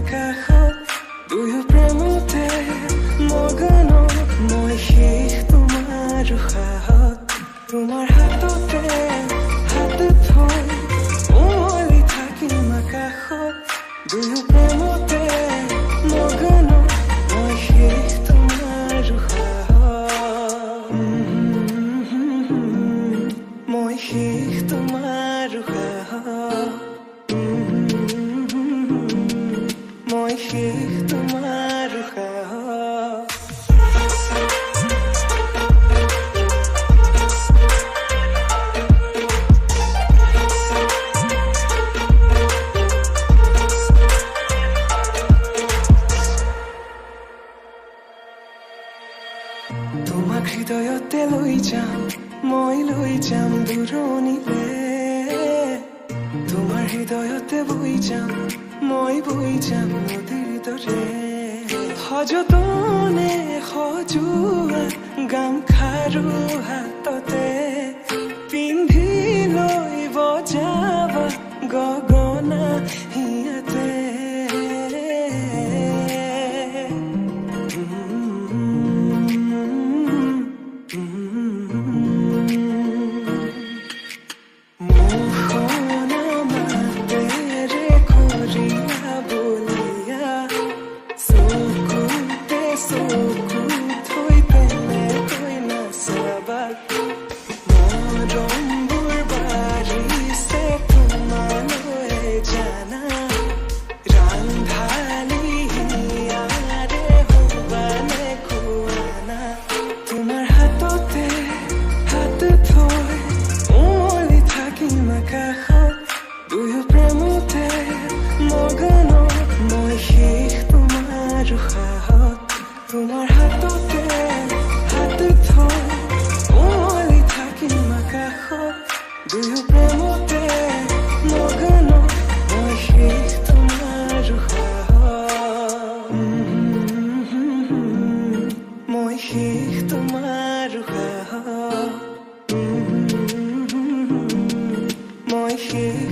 আকাশত দুয়ো প্ৰেমতে মগন মই শেষ তোমাৰ উশাহত তোমাৰ হাততে হাত থৈ ওমলি থাকিম আকাশত দুয়ো প্ৰেমতে মগন মই শেষ তোমাৰ উশাহত মই শেষ তোমাৰ উশাহত মই শেষ তোমাৰ উশাহত তোমাক হৃদয়তে লৈ যাম মই লৈ যাম দূৰণিলে তোমাৰ হৃদয়তে বৈ যাম মই বৈ যাম নদীৰ দৰে সযতনে সজোৱা গামখাৰু হাততে পিন্ধি লৈ বজাবা গগনা হিয়াতে দুয়ো প্ৰেমতে মগন মই শেষ তোমাৰ উশাহত তোমাৰ হাততে হাত থৈ ওমলি থাকিম আকাশত দুয়ো প্ৰেমতে মগন মই শেষ তোমাৰ উশাহত মই শেষ তোমাৰ উশাহত মই শেষ